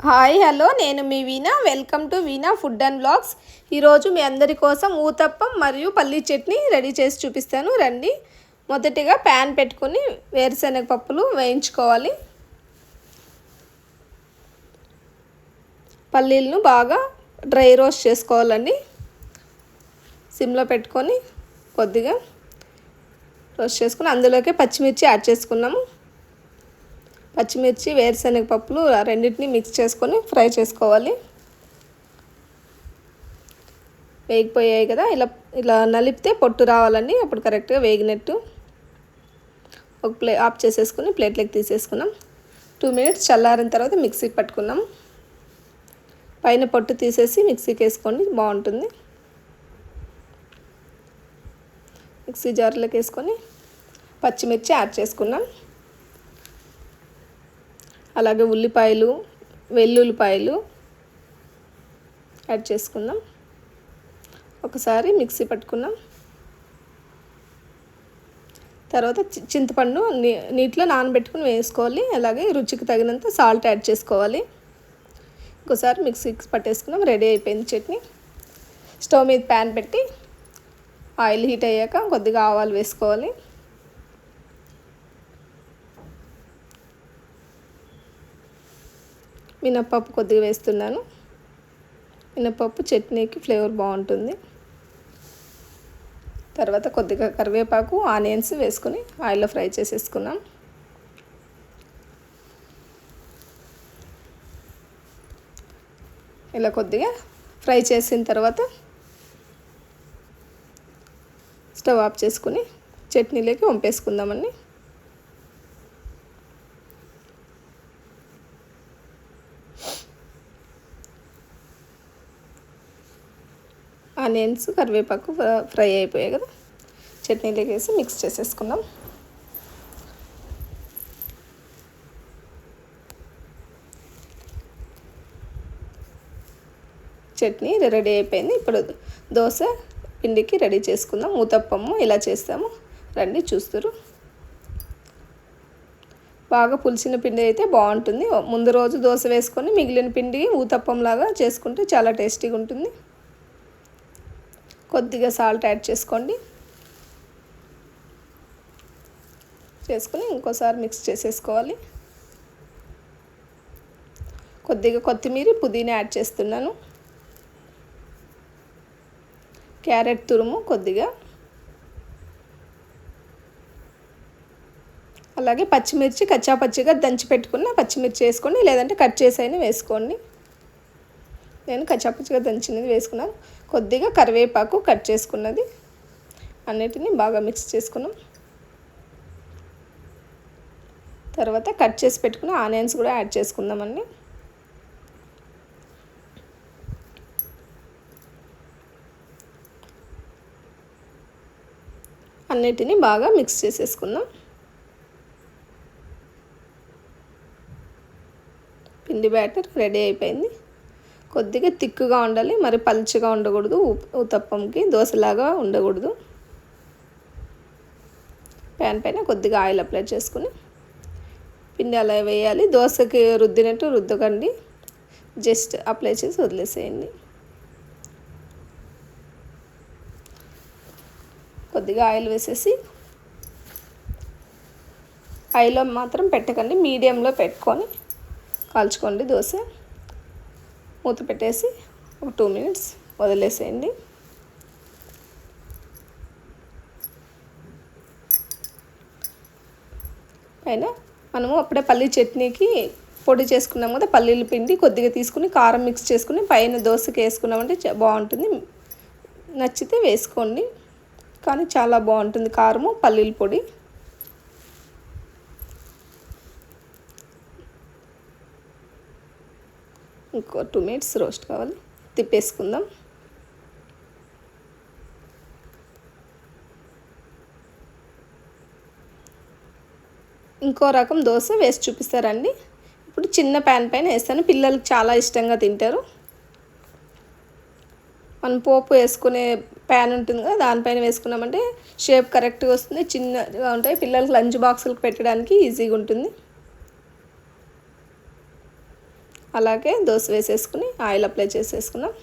Hi hello నేను మీ Veena. Welcome to Veena food and blogs. ఈరోజు మీ అందరి కోసం ఊతప్పం మరియు పల్లీ చట్నీ రెడీ చేసి చూపిస్తాను రండి. మొదటిగా ప్యాన్ పెట్టుకొని వేరుశనగ పప్పులు వేయించుకోవాలి. పల్లీలను బాగా డ్రై రోస్ట్ చేసుకోవాలండి. సిమ్లో పెట్టుకొని కొద్దిగా రోస్ట్ చేసుకుని అందులోకి పచ్చిమిర్చి యాడ్ చేసుకున్నాము. పచ్చిమిర్చి వేరుశనగ పప్పులు రెండింటిని మిక్స్ చేసుకొని ఫ్రై చేసుకోవాలి. వేగిపోయాయి కదా, ఇలా ఇలా నలిపితే పొట్టు రావాలండి, అప్పుడు కరెక్ట్గా వేగినట్టు. ఒక ఆఫ్ చేసేసుకుని ప్లేట్లోకి తీసేసుకున్నాం. 2 minutes చల్లారిన తర్వాత మిక్సీకి పట్టుకున్నాం. పైన పొట్టు తీసేసి మిక్సీకి వేసుకోండి, బాగుంటుంది. మిక్సీ జార్లోకి వేసుకొని పచ్చిమిర్చి యాడ్ చేసుకున్నాం. అలాగే ఉల్లిపాయలు, వెల్లుల్లిపాయలు యాడ్ చేసుకుందాం. ఒకసారి మిక్సీ పట్టుకున్నాం. తర్వాత చింతపండు నీటిలో నానబెట్టుకుని వేసుకోవాలి. అలాగే రుచికి తగినంత సాల్ట్ యాడ్ చేసుకోవాలి. ఇంకోసారి మిక్సీకి పట్టేసుకున్నాం. రెడీ అయిపోయింది చట్నీ. స్టవ్ మీద ప్యాన్ పెట్టి ఆయిల్ హీట్ అయ్యాక కొద్దిగా ఆవాలు వేసుకోవాలి. మినప్పప్పు కొద్దిగా వేస్తున్నాను. మినప్పప్పు చట్నీకి ఫ్లేవర్ బాగుంటుంది. తర్వాత కొద్దిగా కరివేపాకు, ఆనియన్స్ వేసుకొని ఆయిల్లో ఫ్రై చేసేసుకున్నాం. ఇలా కొద్దిగా ఫ్రై చేసిన తర్వాత స్టవ్ ఆఫ్ చేసుకుని చట్నీలోకి వంపేసుకుందామండి. ఆనియన్స్, కరివేపాకు ఫ్రై అయిపోయాయి కదా, చట్నీలోకి వేసి మిక్స్ చేసేసుకుందాం. చట్నీ రెడీ అయిపోయింది. ఇప్పుడు దోశ పిండికి రెడీ చేసుకుందాం. ఊతప్పము ఇలా చేస్తాము రండి, చూస్తురు. బాగా పులిసిన పిండి అయితే బాగుంటుంది. ముందు రోజు దోశ వేసుకొని మిగిలిన పిండి ఊతప్పంలాగా చేసుకుంటే చాలా టేస్టీగా ఉంటుంది. కొద్దిగా సాల్ట్ యాడ్ చేసుకోండి. చేసుకుని ఇంకోసారి మిక్స్ చేసేసుకోవాలి. కొద్దిగా కొత్తిమీర, పుదీనా యాడ్ చేస్తున్నాను. క్యారెట్ తురుము కొద్దిగా, అలాగే పచ్చిమిర్చి కచ్చాపచ్చిగా దంచి పెట్టుకున్న పచ్చిమిర్చి వేసుకోండి, లేదంటే కట్ చేసైనా వేసుకోండి. నేను కచ్చాపచ్చిగా దంచినది వేసుకున్నాను. కొద్దిగా కరివేపాకు కట్ చేసుకున్నది, అన్నిటిని బాగా మిక్స్ చేసుకున్నాం. తర్వాత కట్ చేసి పెట్టుకున్న ఆనియన్స్ కూడా యాడ్ చేసుకుందామండి. అన్నిటిని బాగా మిక్స్ చేసేసుకుందాం. పిండి బ్యాటర్ రెడీ అయిపోయింది. కొద్దిగా తిక్కుగా ఉండాలి, మరి పలుచగా ఉండకూడదు. ఊతప్పంకి దోశలాగా ఉండకూడదు. ప్యాన్ పైన కొద్దిగా ఆయిల్ అప్లై చేసుకుని పిండి అలా వేయాలి. దోశకి రుద్దినట్టు రుద్దకండి, జస్ట్ అప్లై చేసి వదిలేసేయండి. కొద్దిగా ఆయిల్ వేసేసి, ఆయిల్లో మాత్రం పెట్టకండి, మీడియంలో పెట్టుకొని కాల్చుకోండి దోశ. మూత పెట్టేసి ఒక 2 minutes వదిలేసేయండి. పైన మనము అప్పుడే పల్లీ చట్నీకి పొడి చేసుకున్నాం కదా, పల్లీల పిండి కొద్దిగా తీసుకుని కారం మిక్స్ చేసుకుని పైన దోశకి వేసుకున్నామంటే బాగుంటుంది. నచ్చితే వేసుకోండి, కానీ చాలా బాగుంటుంది కారము, పల్లీల పొడి. ఇంకో 2 minutes రోస్ట్ కావాలి, తిప్పేసుకుందాం. ఇంకో రకం దోశ వేసి చూపిస్తారండి. ఇప్పుడు చిన్న ప్యాన్ పైన వేస్తాను, పిల్లలకి చాలా ఇష్టంగా తింటారు. మనం పోపు వేసుకునే ప్యాన్ ఉంటుంది కదా, దానిపైన వేసుకున్నామంటే షేప్ కరెక్ట్గా వస్తుంది, చిన్నగా ఉంటాయి. పిల్లలకి లంచ్ బాక్సులకు పెట్టడానికి ఈజీగా ఉంటుంది. అలాగే దోశ వేసేసుకుని ఆయిల్ అప్లై చేసేసుకున్నాం.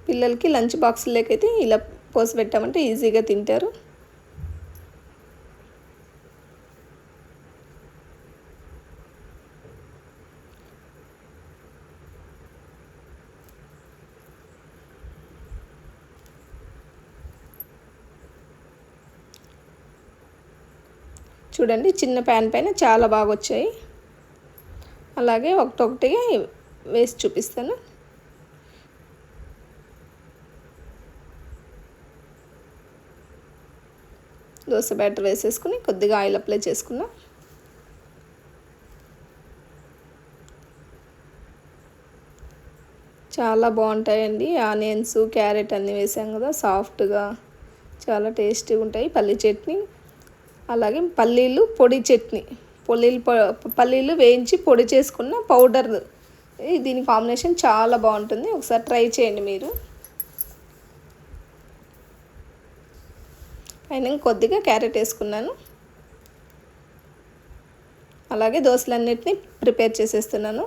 పిల్లలకి లంచ్ బాక్సుల్లోకైతే ఇలా పోసి పెట్టామంటే ఈజీగా తింటారు. చూడండి చిన్న ప్యాన్ పైన చాలా బాగా వచ్చాయి. అలాగే ఒకటొకటిగా వేసి చూపిస్తాను. దోశ బ్యాటర్ వేసేసుకుని కొద్దిగా ఆయిల్ అప్లై చేసుకున్నాం. చాలా బాగుంటాయండి. ఆనియన్స్, క్యారెట్ అన్నీ వేసాం కదా, సాఫ్ట్గా చాలా టేస్టీగా ఉంటాయి. పల్లీ చట్నీ, అలాగే పల్లీలు పొడి చట్నీ, పల్లీలు వేయించి పొడి చేసుకున్న పౌడర్, దీని కాంబినేషన్ చాలా బాగుంటుంది. ఒకసారి ట్రై చేయండి మీరు. పైన కొద్దిగా క్యారెట్ వేసుకున్నాను. అలాగే దోశలన్నిటిని ప్రిపేర్ చేసేస్తున్నాను.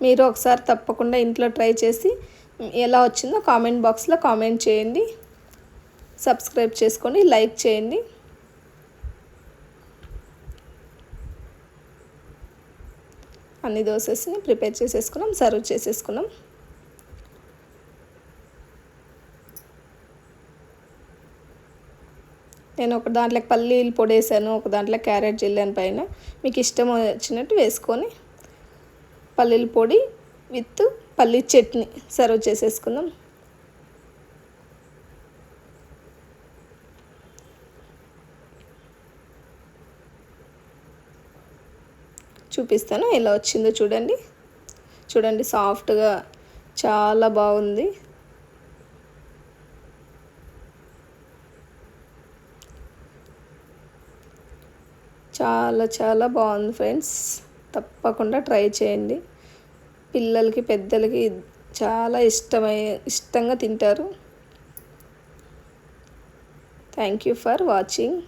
మీరు ఒకసారి తప్పకుండా ఇంట్లో ట్రై చేసి ఎలా వచ్చిందో కామెంట్ బాక్స్లో కామెంట్ చేయండి. సబ్స్క్రైబ్ చేసుకోండి, లైక్ చేయండి. అన్ని దోసెస్ని ప్రిపేర్ చేసేసుకున్నాం, సర్వ్ చేసేసుకున్నాం. నేను ఒక దాంట్లోకి పల్లీలు పొడి వేసాను, ఒక దాంట్లో క్యారెట్ జెల్లాను. పైన మీకు ఇష్టం వచ్చినట్టు వేసుకొని పల్లీల పొడి విత్ పల్లీ చట్నీ సర్వ్ చేసేసుకుందాం. చూపిస్తాను ఎలా వచ్చిందో చూడండి. చూడండి సాఫ్ట్గా చాలా బాగుంది. చాలా చాలా బాగుంది ఫ్రెండ్స్. తప్పకుండా ట్రై చేయండి. పిల్లలకి పెద్దలకి చాలా ఇష్టంగా తింటారు. Thank you for watching.